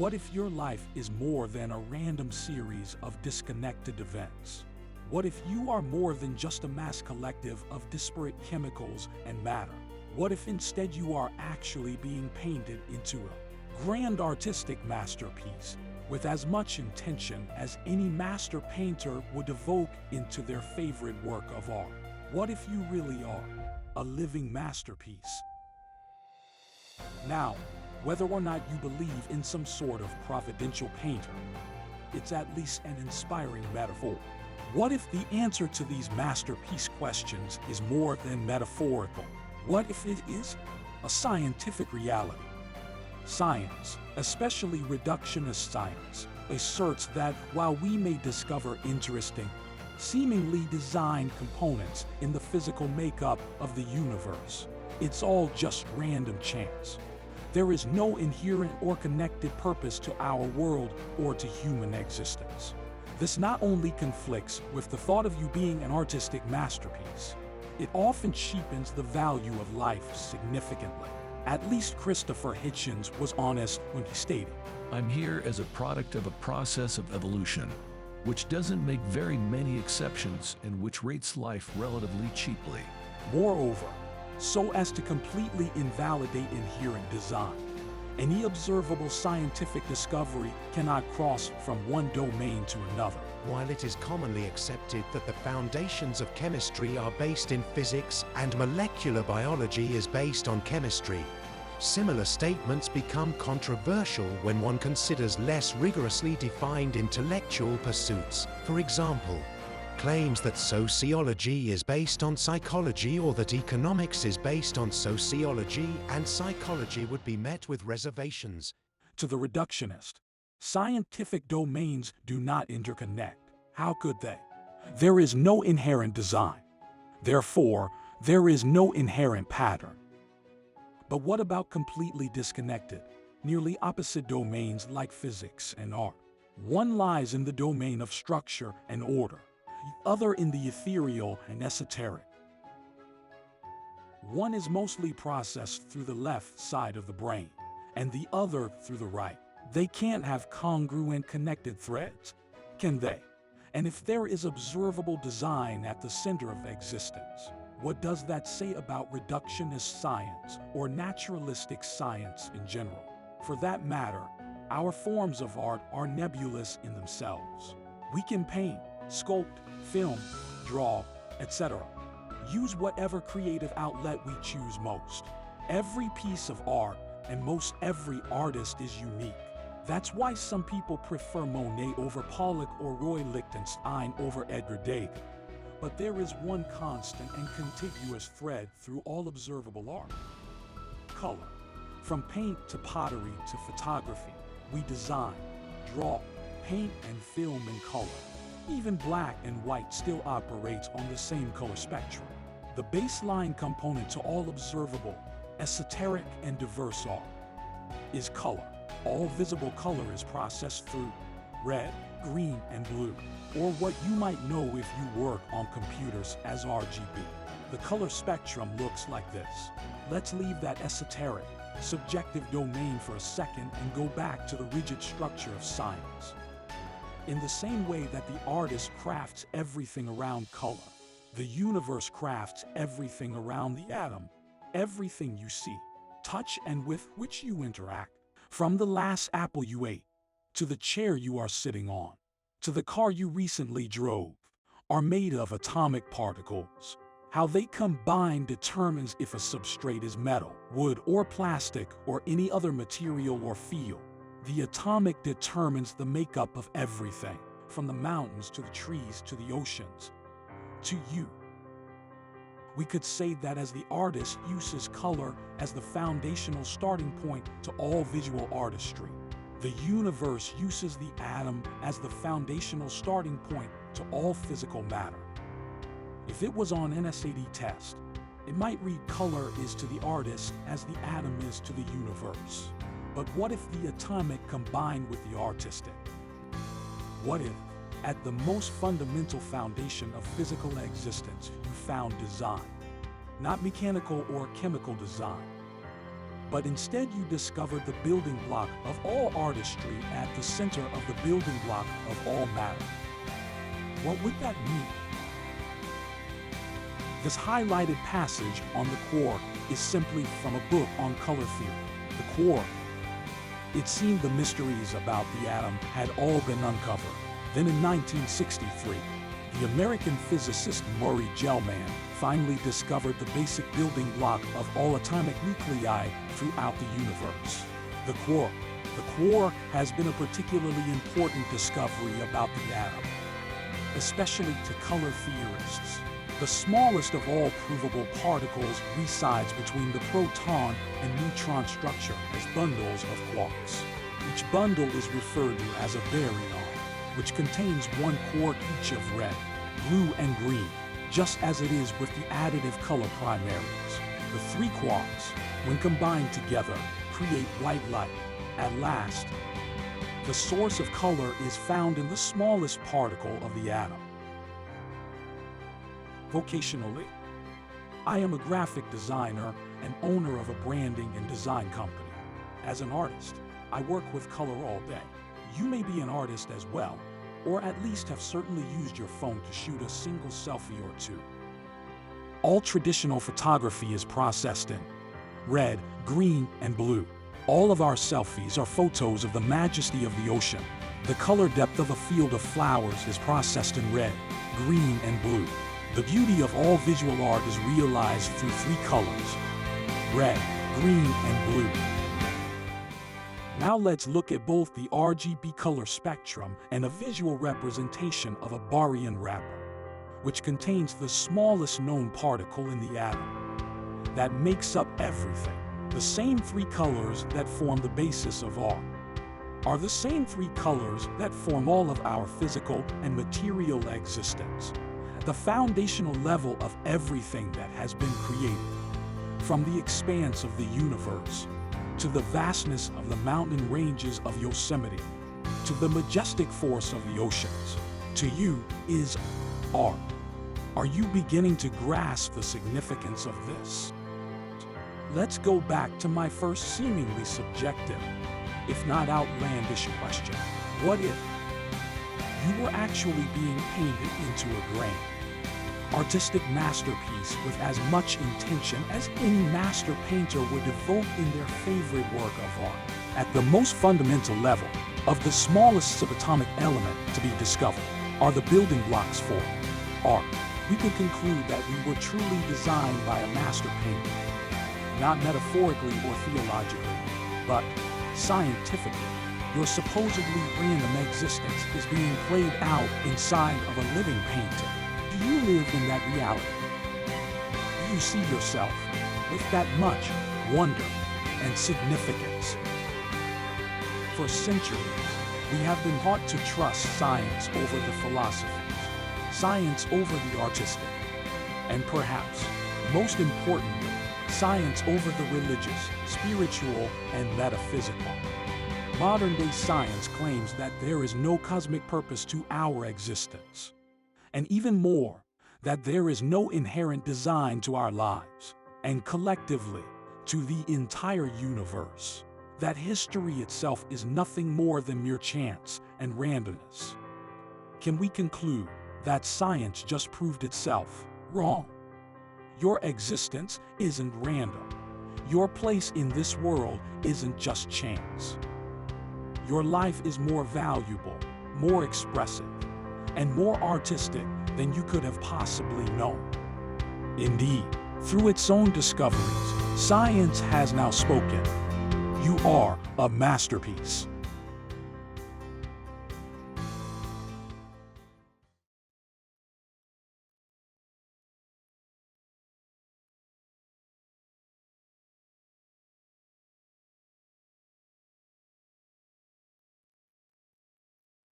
What if your life is more than a random series of disconnected events? What if you are more than just a mass collective of disparate chemicals and matter? What if instead you are actually being painted into a grand artistic masterpiece with as much intention as any master painter would evoke into their favorite work of art? What if you really are a living masterpiece? Now, whether or not you believe in some sort of providential painter, it's at least an inspiring metaphor. What if the answer to these masterpiece questions is more than metaphorical? What if it is a scientific reality? Science, especially reductionist science, asserts that while we may discover interesting, seemingly designed components in the physical makeup of the universe, it's all just random chance. There is no inherent or connected purpose to our world or to human existence. This not only conflicts with the thought of you being an artistic masterpiece, it often cheapens the value of life significantly. At least Christopher Hitchens was honest when he stated, "I'm here as a product of a process of evolution, which doesn't make very many exceptions and which rates life relatively cheaply." Moreover, so as to completely invalidate inherent design, any observable scientific discovery cannot cross from one domain to another. While it is commonly accepted that the foundations of chemistry are based in physics and molecular biology is based on chemistry, similar statements become controversial when one considers less rigorously defined intellectual pursuits. For example, claims that sociology is based on psychology or that economics is based on sociology and psychology would be met with reservations. To the reductionist, scientific domains do not interconnect. How could they? There is no inherent design. Therefore, there is no inherent pattern. But what about completely disconnected, nearly opposite domains like physics and art? One lies in the domain of structure and order, the other in the ethereal and esoteric. One is mostly processed through the left side of the brain, and the other through the right. They can't have congruent connected threads, can they? And if there is observable design at the center of existence, what does that say about reductionist science or naturalistic science in general? For that matter, our forms of art are nebulous in themselves. We can paint, sculpt, film, draw, etc. Use whatever creative outlet we choose most. Every piece of art and most every artist is unique. That's why some people prefer Monet over Pollock or Roy Lichtenstein over Edgar Degas. But there is one constant and contiguous thread through all observable art: color. From paint to pottery to photography, we design, draw, paint, and film in color. Even black and white still operates on the same color spectrum. The baseline component to all observable, esoteric, and diverse art is color. All visible color is processed through red, green, and blue, or what you might know if you work on computers as RGB. The color spectrum looks like this. Let's leave that esoteric, subjective domain for a second and go back to the rigid structure of science. In the same way that the artist crafts everything around color, the universe crafts everything around the atom, everything you see, touch, and with which you interact. From the last apple you ate, to the chair you are sitting on, to the car you recently drove, are made of atomic particles. How they combine determines if a substrate is metal, wood, or plastic, or any other material or field. The atomic determines the makeup of everything, from the mountains to the trees to the oceans, to you. We could say that as the artist uses color as the foundational starting point to all visual artistry, the universe uses the atom as the foundational starting point to all physical matter. If it was on an SAT test, it might read color is to the artist as the atom is to the universe. But what if the atomic combined with the artistic? What if, at the most fundamental foundation of physical existence, you found design? Not mechanical or chemical design, but instead you discovered the building block of all artistry at the center of the building block of all matter. What would that mean? This highlighted passage on the quark is simply from a book on color theory. The quark. It seemed the mysteries about the atom had all been uncovered. Then in 1963, the American physicist Murray Gell-Mann finally discovered the basic building block of all atomic nuclei throughout the universe, the quark. The quark has been a particularly important discovery about the atom, especially to color theorists. The smallest of all provable particles resides between the proton and neutron structure as bundles of quarks. Each bundle is referred to as a baryon, which contains one quark each of red, blue, and green, just as it is with the additive color primaries. The three quarks, when combined together, create white light. At last, the source of color is found in the smallest particle of the atom. Vocationally, I am a graphic designer and owner of a branding and design company. As an artist, I work with color all day. You may be an artist as well, or at least have certainly used your phone to shoot a single selfie or two. All traditional photography is processed in red, green, and blue. All of our selfies are photos of the majesty of the ocean. The color depth of a field of flowers is processed in red, green, and blue. The beauty of all visual art is realized through three colors: red, green, and blue. Now let's look at both the RGB color spectrum and a visual representation of a baryon wrapper, which contains the smallest known particle in the atom that makes up everything. The same three colors that form the basis of art are the same three colors that form all of our physical and material existence, the foundational level of everything that has been created, from the expanse of the universe to the vastness of the mountain ranges of Yosemite, to the majestic force of the oceans. To you is art. Are you beginning to grasp the significance of this? Let's go back to my first seemingly subjective, if not outlandish question. What if you were actually being painted into a grain? Artistic masterpiece with as much intention as any master painter would devote in their favorite work of art. At the most fundamental level, of the smallest subatomic element to be discovered, are the building blocks for art. We could conclude that we were truly designed by a master painter, not metaphorically or theologically, but scientifically. Your supposedly random existence is being played out inside of a living painting. Do you live in that reality? Do you see yourself with that much wonder and significance? For centuries, we have been taught to trust science over the philosophies, science over the artistic, and perhaps, most importantly, science over the religious, spiritual, and metaphysical. Modern-day science claims that there is no cosmic purpose to our existence, and even more, that there is no inherent design to our lives, and collectively, to the entire universe. That history itself is nothing more than mere chance and randomness. Can we conclude that science just proved itself wrong? Your existence isn't random. Your place in this world isn't just chance. Your life is more valuable, more expressive, and more artistic than you could have possibly known. Indeed, through its own discoveries, science has now spoken. You are a masterpiece.